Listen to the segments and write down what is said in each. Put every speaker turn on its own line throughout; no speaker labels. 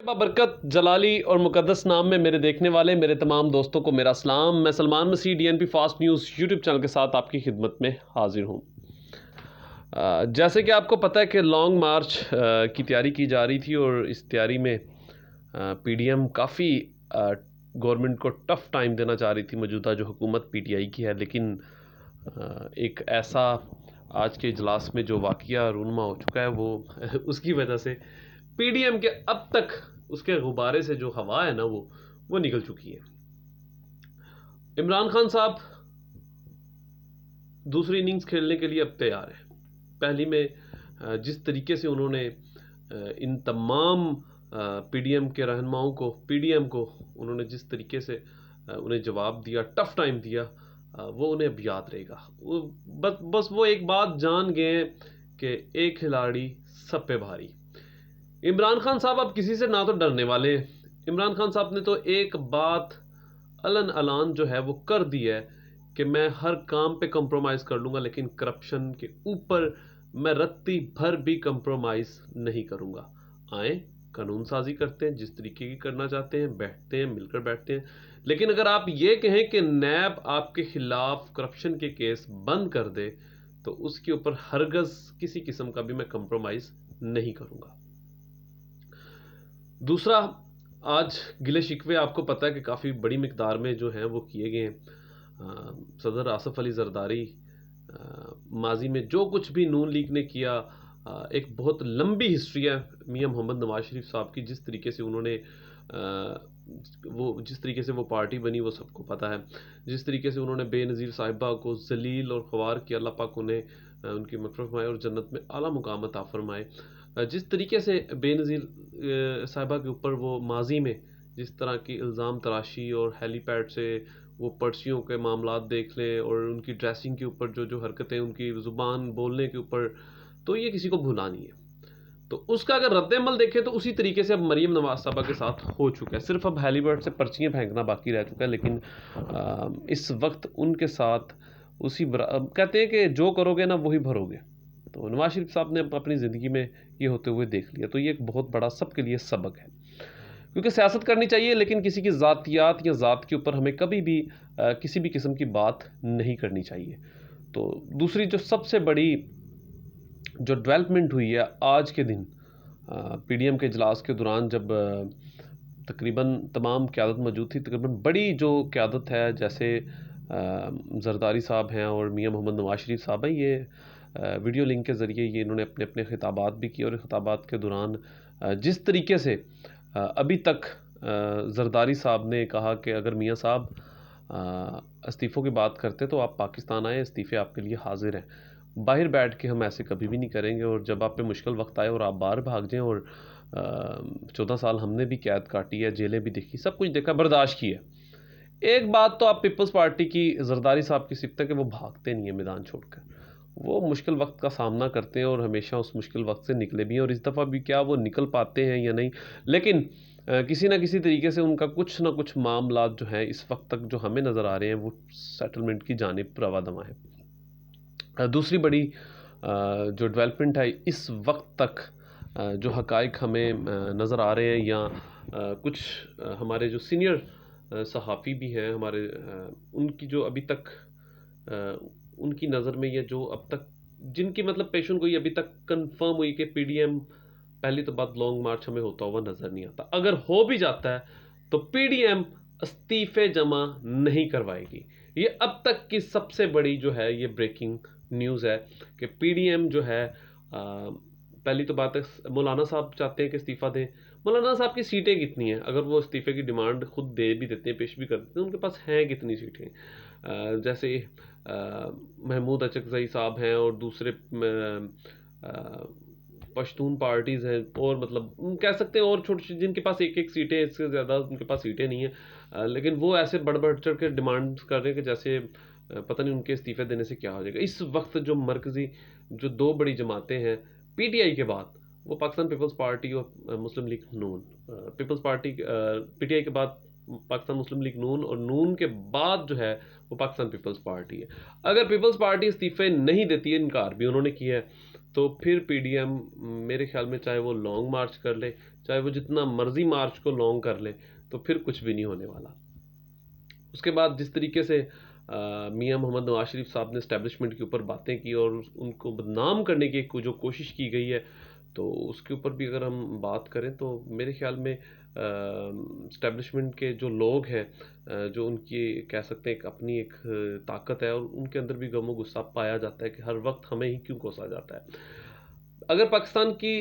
बरकत जलाली और मुकद्दस नाम में मेरे देखने वाले मेरे तमाम दोस्तों को मेरा सलाम। मैं Salman Masih DNP fast news YouTube channel के साथ आपकी खिदमत में हाजिर हूँ। जैसे कि आपको पता है कि लॉन्ग मार्च की तैयारी की जा रही थी और इस तैयारी में पीडीएम काफ़ी गवर्नमेंट को टफ़ टाइम देना चाह रही थी, मौजूदा जो हुकूमत पीटीआई की है। लेकिन एक ऐसा आज के इजलास में जो वाक़या रूनुमा हो चुका है वो उसकी वजह से पीडीएम के अब तक उसके गुब्बारे से जो हवा है ना वो निकल चुकी है। इमरान खान साहब दूसरी इनिंग्स खेलने के लिए अब तैयार है। पहली में जिस तरीके से उन्होंने इन तमाम पीडीएम के रहनुमाओं को पीडीएम को उन्होंने जिस तरीके से उन्हें जवाब दिया, टफ टाइम दिया, वो उन्हें अब याद रहेगा। वो बस वो एक बात जान गए कि एक खिलाड़ी सब पे भारी। इमरान खान साहब अब किसी से ना तो डरने वाले हैं। इमरान खान साहब ने तो एक बात अलन अलान जो है वो कर दी है कि मैं हर काम पे कंप्रोमाइज़ कर लूँगा, लेकिन करप्शन के ऊपर मैं रत्ती भर भी कंप्रोमाइज़ नहीं करूँगा। आए कानून साजी करते हैं, जिस तरीके की करना चाहते हैं, बैठते हैं, मिलकर बैठते हैं। लेकिन अगर आप ये कहें कि नैब आपके खिलाफ करप्शन के केस बंद कर दे, तो उसके ऊपर हरगज़ किसी किस्म का भी मैं कंप्रोमाइज़ नहीं करूँगा। दूसरा, आज गिले शिकवे आपको पता है कि काफ़ी बड़ी मिकदार में जो हैं वो किए गए हैं। सदर आसफ़ अली ज़रदारी माजी में जो कुछ भी नून लीग ने किया, एक बहुत लंबी हिस्ट्री है मियां मोहम्मद नवाज शरीफ साहब की। जिस तरीके से उन्होंने जिस तरीके से वो पार्टी बनी वो सबको पता है। जिस तरीके से उन्होंने बेनज़ीर साहिबा को जलील और ख्वार किया, अल्लाह पाक उन्हें उनकी मग़फ़िरत फरमाए और जन्नत में आला मुकाम अता फरमाए। जिस तरीके से बेनज़ीर साहिबा के ऊपर वो माजी में जिस तरह की इल्ज़ाम तराशी और हेलीपैड से वो पर्चियों के मामलात देख लें और उनकी ड्रेसिंग के ऊपर जो जो हरकतें, उनकी ज़ुबान बोलने के ऊपर, तो ये किसी को भुला नहीं है। तो उसका अगर रद्द-ए-अमल देखें तो उसी तरीके से अब मरीम नवाज़ साहबा के साथ हो चुका है। सिर्फ अब हेलीपैड से पर्चियाँ फेंकना बाकी रह चुका है। लेकिन इस वक्त उनके साथ कहते हैं कि जो करोगे ना वही भरोगे। तो नवाज शरीफ साहब ने अपनी ज़िंदगी में ये होते हुए देख लिया। तो ये एक बहुत बड़ा सबके लिए सबक है, क्योंकि सियासत करनी चाहिए लेकिन किसी की ज़ातियात या ज़ात के ऊपर हमें कभी भी किसी भी किस्म की बात नहीं करनी चाहिए। तो दूसरी जो सबसे बड़ी जो डेवलपमेंट हुई है आज के दिन पीडीएम के इजलास के दौरान, जब तकरीबन तमाम क़यादत मौजूद थी, तकरीबन बड़ी जो क़यादत है जैसे ज़रदारी साहब हैं और मियां मोहम्मद नवाज शरीफ साहब हैं, ये वीडियो लिंक के ज़रिए ये इन्होंने अपने अपने खिताबात भी किए। और खिताबात के दौरान जिस तरीके से अभी तक ज़रदारी साहब ने कहा कि अगर मियां साहब इस्तीफ़ों की बात करते तो आप पाकिस्तान आएँ, इस्तीफ़े आपके लिए हाजिर हैं। बाहर बैठ के हम ऐसे कभी भी नहीं करेंगे, और जब आप पे मुश्किल वक्त आए और आप बाहर भाग जाएं, और 14 साल हमने भी कैद काटी है, जेलें भी देखी, सब कुछ देखा, बर्दाश्त की है। एक बात तो आप पीपल्स पार्टी की ज़रदारी साहब की सिफ़त है कि वो भागते नहीं है मैदान छोड़कर। वो मुश्किल वक्त का सामना करते हैं और हमेशा उस मुश्किल वक्त से निकले भी हैं। और इस दफ़ा भी क्या वो निकल पाते हैं या नहीं, लेकिन किसी न किसी तरीके से उनका कुछ ना कुछ मामलात जो हैं इस वक्त तक जो हमें नज़र आ रहे हैं वो सेटलमेंट की जानिब रवा-दवा है। दूसरी बड़ी जो डेवलपमेंट है इस वक्त तक, जो हक़ाइक़ हमें नज़र आ रहे हैं, या कुछ हमारे जो सीनियर सहाफ़ी भी हैं हमारे, उनकी जो अभी तक उनकी नज़र में ये जो अब तक जिनकी मतलब पेशन गोई अभी तक कंफर्म हुई कि पीडीएम पहली तो बात लॉन्ग मार्च हमें होता हुआ नज़र नहीं आता। अगर हो भी जाता है तो पीडीएम इस्तीफ़े जमा नहीं करवाएगी। ये अब तक की सबसे बड़ी जो है ये ब्रेकिंग न्यूज़ है कि पीडीएम जो है पहली तो बात है, मौलाना साहब चाहते हैं कि इस्तीफ़ा दें। मौलाना साहब की सीटें कितनी हैं? अगर वो इस्तीफ़े की डिमांड खुद दे भी देते हैं, पेश भी कर देते हैं, उनके पास हैं कितनी सीटें? जैसे महमूद अचकज़ई साहब हैं और दूसरे पश्तून पार्टीज़ हैं, और मतलब कह सकते हैं और छोटी जिनके पास एक-एक सीटें, इससे ज़्यादा उनके पास सीटें नहीं हैं। लेकिन वो ऐसे बढ़-बढ़ चढ़ के डिमांड कर रहे हैं कि जैसे पता नहीं उनके इस्तीफ़े देने से क्या हो जाएगा। इस वक्त जो मरकज़ी जो दो बड़ी जमातें हैं पीटीआई के बाद, वो पाकिस्तान पीपल्स पार्टी और मुस्लिम लीग नून। पीपल्स पार्टी पीटीआई के बाद पाकिस्तान मुस्लिम लीग नून, और नून के बाद जो है वो पाकिस्तान पीपल्स पार्टी है। अगर पीपल्स पार्टी इस्तीफ़े नहीं देती है, इनकार भी उन्होंने किया है, तो फिर पीडीएम मेरे ख्याल में चाहे वो लॉन्ग मार्च कर ले, चाहे वो जितना मर्जी मार्च को लॉन्ग कर ले, तो फिर कुछ भी नहीं होने वाला। उसके बाद जिस तरीके से मियां मोहम्मद नवाज शरीफ साहब ने इस्टेब्लिशमेंट के ऊपर बातें की और उनको बदनाम करने की जो कोशिश की गई है, तो उसके ऊपर भी अगर हम बात करें तो मेरे ख्याल में इस्टेब्लिशमेंट के जो लोग हैं, जो उनकी कह सकते हैं एक अपनी एक ताकत है, और उनके अंदर भी गमो गुस्सा पाया जाता है कि हर वक्त हमें ही क्यों कोसा जाता है। अगर पाकिस्तान की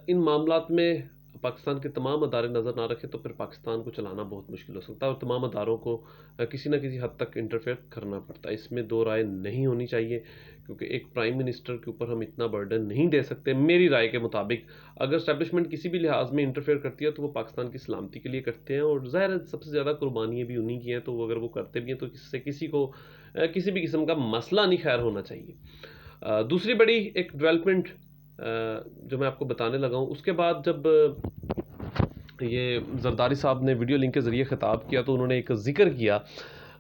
इन मामलात में पाकिस्तान के तमाम अदारे नज़र ना रखें तो फिर पाकिस्तान को चलाना बहुत मुश्किल हो सकता है, और तमाम अदारों को किसी ना किसी हद तक इंटरफेयर करना पड़ता है। इसमें दो राय नहीं होनी चाहिए, क्योंकि एक प्राइम मिनिस्टर के ऊपर हम इतना बर्डन नहीं दे सकते। मेरी राय के मुताबिक अगर स्टैब्लिशमेंट किसी भी लिहाज में इंटरफेयर करती है तो वो पाकिस्तान की सलामती के लिए करते हैं, और ज़ाहिर है सबसे ज़्यादा कुर्बानियाँ भी उन्हीं की हैं, तो अगर वो करते भी हैं तो इससे किसी को किसी भी किस्म का मसला नहीं खैर होना चाहिए। दूसरी बड़ी एक डेवलपमेंट जो मैं आपको बताने लगा हूँ, उसके बाद जब ये जरदारी साहब ने वीडियो लिंक के ज़रिए ख़िताब किया तो उन्होंने एक ज़िक्र किया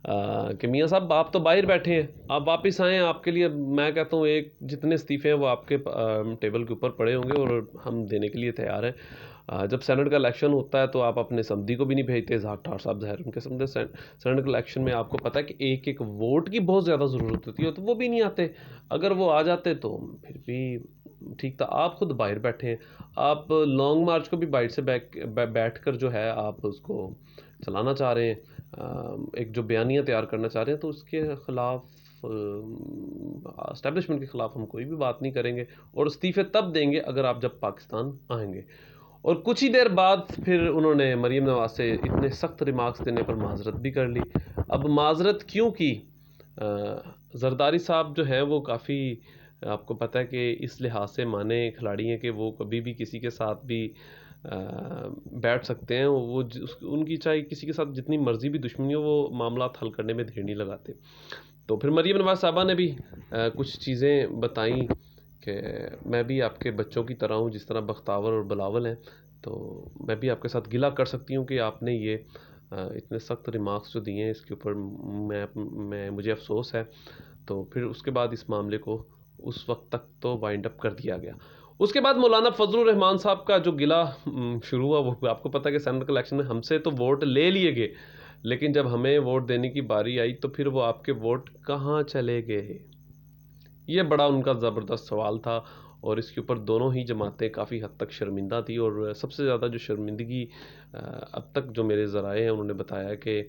कि मियाँ साहब आप तो बाहर बैठे हैं, आप वापस आएँ, आपके लिए मैं कहता हूँ एक जितने इस्तीफ़े हैं वो आपके टेबल के ऊपर पड़े होंगे और हम देने के लिए तैयार हैं। जब सेनेट का इलेक्शन होता है तो आप अपने समधी को भी नहीं भेजते, इजहाक डार साहब ज़ाहिर उनके समझे। सेनेट के इलेक्शन में आपको पता है कि एक एक वोट की बहुत ज़्यादा ज़रूरत होती है, तो वो भी नहीं आते। अगर वो आ जाते तो फिर भी ठीक था। आप खुद बाहर बैठे हैं, आप लॉन्ग मार्च को भी बाइट से बैठ कर जो है आप उसको चलाना चाह रहे हैं, एक जो बयानियाँ तैयार करना चाह रहे हैं, तो उसके ख़िलाफ़ एस्टेब्लिशमेंट के ख़िलाफ़ हम कोई भी बात नहीं करेंगे, और इस्तीफ़े तब देंगे अगर आप जब पाकिस्तान आएंगे। और कुछ ही देर बाद फिर उन्होंने मरीम नवाज से इतने सख्त रिमार्क्स देने पर माजरत भी कर ली। अब माजरत क्यों की? जरदारी साहब जो है वो काफ़ी, आपको पता है कि इस लिहाज से माने खिलाड़ी हैं कि वो कभी भी किसी के साथ भी बैठ सकते हैं। वो उनकी चाहे किसी के साथ जितनी मर्जी भी दुश्मनी हो, वो मामला हल करने में देर नहीं लगाते। तो फिर मरीम नवाज साहबा ने भी कुछ चीज़ें बताई कि मैं भी आपके बच्चों की तरह हूँ, जिस तरह बख्तावर और बिलावल हैं, तो मैं भी आपके साथ गिला कर सकती हूँ कि आपने ये इतने सख्त रिमार्क्स जो दिए हैं, इसके ऊपर मुझे अफसोस है। तो फिर उसके बाद इस मामले को उस वक्त तक तो वाइंड अप कर दिया गया। उसके बाद मौलाना फजलुर रहमान साहब का जो गिला शुरू हुआ, वो आपको पता है कि सेनेट इलेक्शन में हमसे तो वोट ले लिए गए, लेकिन जब हमें वोट देने की बारी आई तो फिर वो आपके वोट कहाँ चले गए? ये बड़ा उनका ज़बरदस्त सवाल था, और इसके ऊपर दोनों ही जमातें काफ़ी हद तक शर्मिंदा थी। और सबसे ज़्यादा जो शर्मिंदगी अब तक जो मेरे ज़राए हैं उन्होंने बताया कि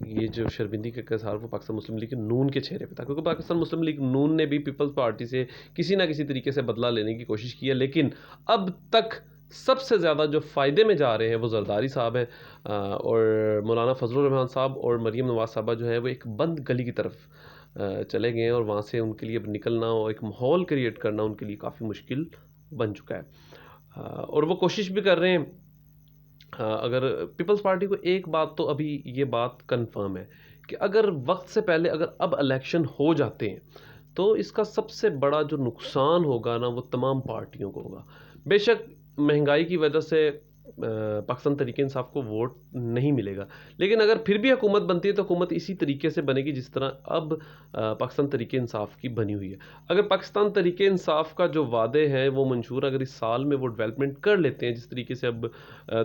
ये जो शर्मिंदगी का इज़हार वो पाकिस्तान मुस्लिम लीग नून के चेहरे पे था, क्योंकि पाकिस्तान मुस्लिम लीग नून ने भी पीपल्स पार्टी से किसी ना किसी तरीके से बदला लेने की कोशिश की है, लेकिन अब तक सबसे ज़्यादा जो फ़ायदे में जा रहे हैं वो जरदारी साहब हैं, और मौलाना फजलुर रहमान साहब और मरीम नवाज साहबा जो है वो एक बंद गली की तरफ चले गए हैं, और वहाँ से उनके लिए अब निकलना और एक माहौल क्रिएट करना उनके लिए काफ़ी मुश्किल बन चुका है। और वो कोशिश भी कर रहे हैं। अगर पीपल्स पार्टी को एक बात तो अभी ये बात कंफर्म है कि अगर वक्त से पहले अगर अब इलेक्शन हो जाते हैं तो इसका सबसे बड़ा जो नुकसान होगा ना वो तमाम पार्टियों को होगा। बेशक महंगाई की वजह से पाकिस्तान तरीके इंसाफ को वोट नहीं मिलेगा, लेकिन अगर फिर भी हुकूमत बनती है तो हुकूमत इसी तरीके से बनेगी जिस तरह अब पाकिस्तान तरीके इंसाफ की बनी हुई है। अगर पाकिस्तान तरीके इंसाफ का जो वादे हैं वो मंशूर अगर इस साल में वो डेवलपमेंट कर लेते हैं, जिस तरीके से अब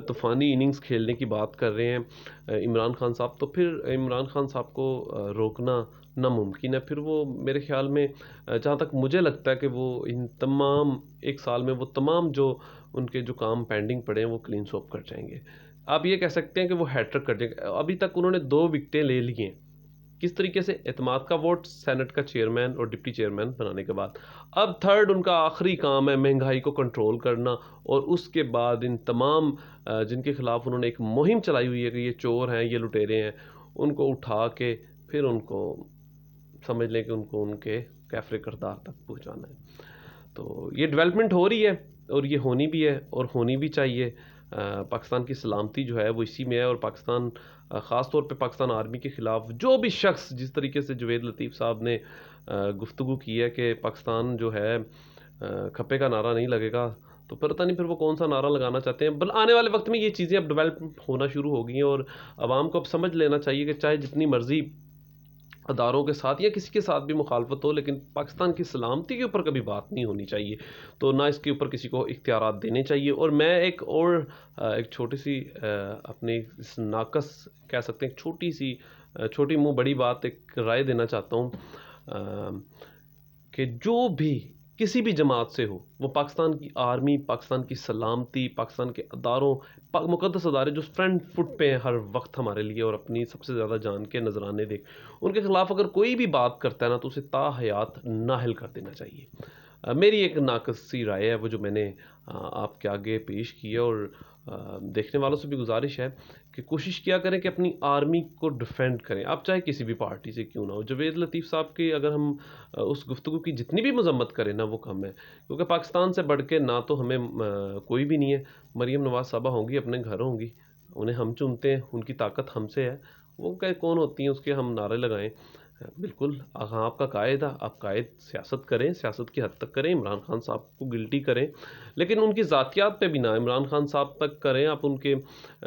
तूफ़ानी इनिंग्स खेलने की बात कर रहे हैं इमरान खान साहब, तो फिर इमरान खान साहब को रोकना नामुमकिन है। फिर वो मेरे ख़्याल में जहाँ तक मुझे लगता है कि वो इन तमाम एक साल में वो तमाम जो उनके जो काम पेंडिंग पड़े हैं वो क्लीन स्वीप कर जाएंगे। आप ये कह सकते हैं कि वो हैट्रिक कर जाएंगे। अभी तक उन्होंने 2 विकेटें ले ली हैं। किस तरीके से? एतमाद का वोट, सेनेट का चेयरमैन और डिप्टी चेयरमैन बनाने के बाद। अब थर्ड उनका आखिरी काम है महंगाई को कंट्रोल करना, और उसके बाद इन तमाम जिनके खिलाफ उन्होंने एक मुहिम चलाई हुई है कि ये चोर हैं, ये लुटेरे हैं, उनको उठा के फिर उनको समझ लें कि उनको उनके कैफरे करदार तक पहुँचाना है। तो ये डेवलपमेंट हो रही है, और ये होनी भी है और होनी भी चाहिए। पाकिस्तान की सलामती जो है वो इसी में है, और पाकिस्तान ख़ास तौर पे पाकिस्तान आर्मी के ख़िलाफ़ जो भी शख्स जिस तरीके से जवेद लतीफ़ साहब ने गुफ्तगू की है कि पाकिस्तान जो है खप्पे का नारा नहीं लगेगा, तो पता नहीं फिर वो कौन सा नारा लगाना चाहते हैं। बल आने वाले वक्त में ये चीज़ें अब डेवलप होना शुरू हो गई हैं, और आवाम को अब समझ लेना चाहिए कि चाहे जितनी मर्ज़ी अदारों के साथ या किसी के साथ भी मुखालफत हो, लेकिन पाकिस्तान की सलामती के ऊपर कभी बात नहीं होनी चाहिए। तो ना इसके ऊपर किसी को इख्तियारात देने चाहिए। और मैं एक और एक छोटी सी अपनी इस नाकस कह सकते हैं छोटी सी छोटी मुंह बड़ी बात एक राय देना चाहता हूँ कि जो भी किसी भी जमात से हो, वो पाकिस्तान की आर्मी, पाकिस्तान की सलामती, पाकिस्तान के अदारों, मुकद्दस अदारे जो फ्रंट फुट पे हैं हर वक्त हमारे लिए और अपनी सबसे ज़्यादा जान के नजराने देख, उनके खिलाफ अगर कोई भी बात करता है ना, तो उसे ताहयात नाअहल कर देना चाहिए। मेरी एक नाकसी राय है वो, जो मैंने आपके आगे पेश की है। और देखने वालों से भी गुजारिश है कि कोशिश किया करें कि अपनी आर्मी को डिफेंड करें, आप चाहे किसी भी पार्टी से क्यों ना हो। जवेद लतीफ़ साहब की अगर हम उस गुफ्तगू की जितनी भी मजम्मत करें ना, वो कम है, क्योंकि पाकिस्तान से बढ़ के ना तो हमें कोई भी नहीं है। मरीम नवाज साहबा होंगी, अपने घर होंगी, उन्हें हम चुनते हैं, उनकी ताकत हमसे है। वो क्या कौन होती हैं उसके हम नारे लगाएं? बिल्कुल हाँ, आपका कायदा, आप कायद सियासत करें, सियासत की हद तक करें, इमरान खान साहब को गिल्टी करें, लेकिन उनकी ज़ातियात पे भी ना, इमरान खान साहब तक करें आप, उनके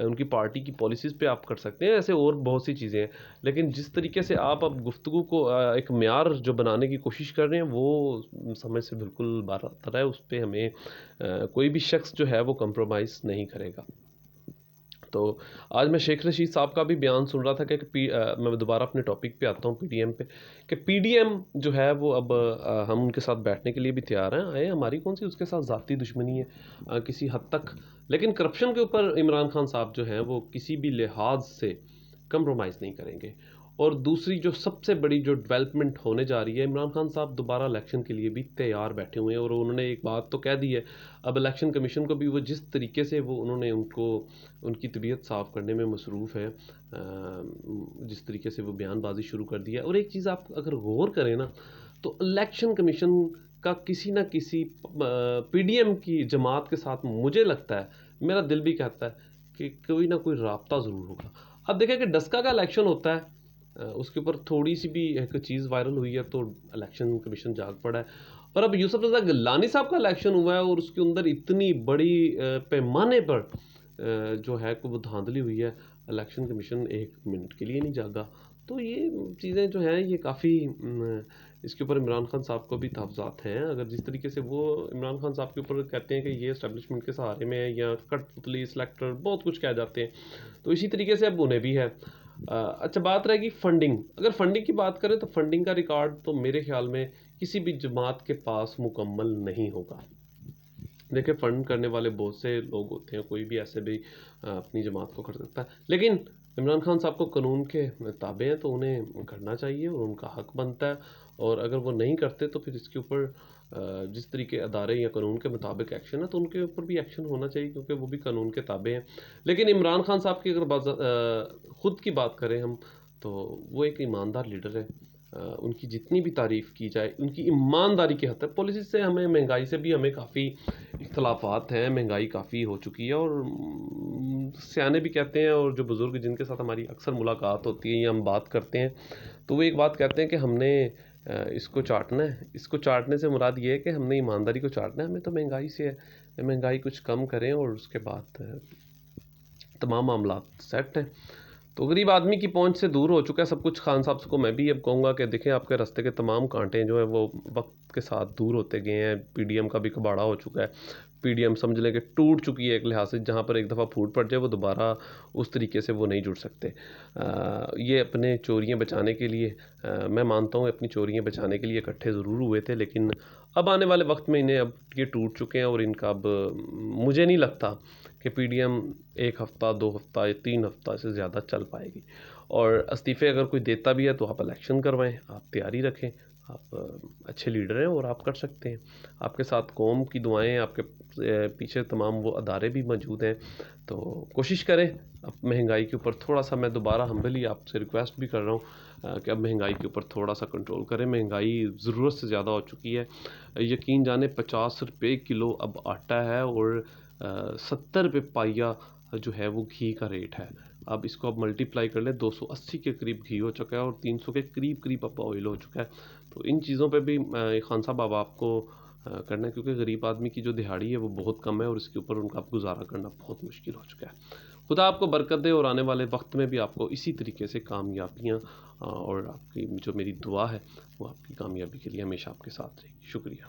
उनकी पार्टी की पॉलिसीज़ पे आप कर सकते हैं, ऐसे और बहुत सी चीज़ें हैं। लेकिन जिस तरीके से आप अब गुफ्तगू को एक म्यार जो बनाने की कोशिश कर रहे हैं, वो समझ से बिल्कुल बाहर है। उस पर हमें कोई भी शख्स जो है वो कंप्रोमाइज़ नहीं करेगा। तो आज मैं शेख रशीद साहब का भी बयान सुन रहा था कि मैं दोबारा अपने टॉपिक पे आता हूँ, पीडीएम पे, कि पीडीएम जो है वो अब हम उनके साथ बैठने के लिए भी तैयार हैं। आए, हमारी कौन सी उसके साथ ज़ाती दुश्मनी है किसी हद तक, लेकिन करप्शन के ऊपर इमरान खान साहब जो हैं वो किसी भी लिहाज से कंप्रोमाइज़ नहीं करेंगे। और दूसरी जो सबसे बड़ी जो डेवलपमेंट होने जा रही है, इमरान खान साहब दोबारा इलेक्शन के लिए भी तैयार बैठे हुए हैं। और उन्होंने एक बात तो कह दी है, अब इलेक्शन कमीशन को भी वो जिस तरीके से वो उन्होंने उनको उनकी तबीयत साफ़ करने में मसरूफ़ है, जिस तरीके से वो बयानबाजी शुरू कर दी है। और एक चीज़ आप अगर गौर करें ना, तो इलेक्शन कमीशन का किसी ना किसी पीडीएम की जमात के साथ, मुझे लगता है, मेरा दिल भी कहता है कि कोई ना कोई राब्ता ज़रूर होगा। अब देखें कि डस्का का इलेक्शन होता है, उसके ऊपर थोड़ी सी भी एक चीज़ वायरल हुई है तो इलेक्शन कमीशन जाग पड़ा है। और अब यूसुफ रज़ा गिलानी साहब का इलेक्शन हुआ है और उसके अंदर इतनी बड़ी पैमाने पर जो है को वो धांधली हुई है, इलेक्शन कमीशन एक मिनट के लिए नहीं जागा। तो ये चीज़ें जो हैं ये काफ़ी इसके ऊपर इमरान खान साहब को भी तहफ़्ज़ात हैं। अगर जिस तरीके से वो इमरान खान साहब के ऊपर कहते हैं कि ये इस्टेब्लिशमेंट के सहारे में है, या कठपुतली सिलेक्टर, बहुत कुछ कह जाते हैं, तो इसी तरीके से अब उन्हें भी है। अच्छा, बात रहेगी फंडिंग। अगर फंडिंग की बात करें तो फंडिंग का रिकॉर्ड तो मेरे ख्याल में किसी भी जमात के पास मुकम्मल नहीं होगा। देखिए, फंड करने वाले बहुत से लोग होते हैं, कोई भी ऐसे भी अपनी जमात को कर सकता है, लेकिन इमरान खान साहब को कानून के ताबे हैं तो उन्हें करना चाहिए और उनका हक बनता है। और अगर वो नहीं करते तो फिर इसके ऊपर जिस तरीके अदारे या कानून के मुताबिक एक्शन है तो उनके ऊपर भी एक्शन होना चाहिए, क्योंकि वो भी कानून के ताबे हैं। लेकिन इमरान खान साहब की अगर ख़ुद की बात करें हम, तो वो एक ईमानदार लीडर है। उनकी जितनी भी तारीफ़ की जाए, उनकी ईमानदारी की हद तक, पॉलिसी से हमें, महंगाई से भी हमें काफ़ी इख्तलाफात हैं, महंगाई काफ़ी हो चुकी है। और सयाने भी कहते हैं, और जो बुज़ुर्ग जिनके साथ हमारी अक्सर मुलाकात होती है या हम बात करते हैं, तो वो एक बात कहते हैं कि हमने इसको चाटना है। इसको चाटने से मुराद ये है कि हमने ईमानदारी को चाटना है, हमें तो महंगाई से है, महंगाई कुछ कम करें और उसके बाद तमाम मामला सेट हैं। तो गरीब आदमी की पहुंच से दूर हो चुका है सब कुछ। खान साहब को मैं भी अब कहूँगा कि देखें, आपके रास्ते के तमाम कांटे जो है वो वक्त के साथ दूर होते गए हैं। पीडीएम का भी कबाड़ा हो चुका है, पीडीएम समझ लें कि टूट चुकी है एक लिहाज से। जहाँ पर एक दफ़ा फूट पड़ जाए वो दोबारा उस तरीके से वो नहीं जुड़ सकते। ये अपने चोरियाँ बचाने के लिए, मैं मानता हूँ अपनी चोरियाँ बचाने के लिए इकट्ठे ज़रूर हुए थे, लेकिन अब आने वाले वक्त में इन्हें, अब ये टूट चुके हैं और इनका अब मुझे नहीं लगता कि पीडीएम 1 हफ़्ता, 2 हफ़्ता या 3 हफ़्ता से ज़्यादा चल पाएगी। और इस्तीफ़े अगर कोई देता भी है तो आप इलेक्शन करवाएं, आप तैयारी रखें, आप अच्छे लीडर हैं और आप कर सकते हैं। आपके साथ कौम की दुआएं, आपके पीछे तमाम वो अदारे भी मौजूद हैं। तो कोशिश करें अब महंगाई के ऊपर थोड़ा सा, मैं दोबारा हम्बली आपसे रिक्वेस्ट भी कर रहा हूँ कि अब महंगाई के ऊपर थोड़ा सा कंट्रोल करें। महंगाई ज़रूरत से ज़्यादा हो चुकी है। यकीन जाने 50 रुपये किलो अब आटा है और 70 रुपये पाइया जो है वो घी का रेट है। अब इसको आप मल्टीप्लाई कर लें, 280 के करीब घी हो चुका है और 300 के करीब करीब अब ऑयल हो चुका है। तो इन चीज़ों पे भी खान साहब अब आपको करना है, क्योंकि गरीब आदमी की जो दिहाड़ी है वो बहुत कम है और इसके ऊपर उनका अब गुज़ारा करना बहुत मुश्किल हो चुका है। खुदा आपको बरकत दे और आने वाले वक्त में भी आपको इसी तरीके से कामयाबियाँ और आपकी जो मेरी दुआ है वो आपकी कामयाबी के लिए हमेशा आपके साथ रहेगी। शुक्रिया।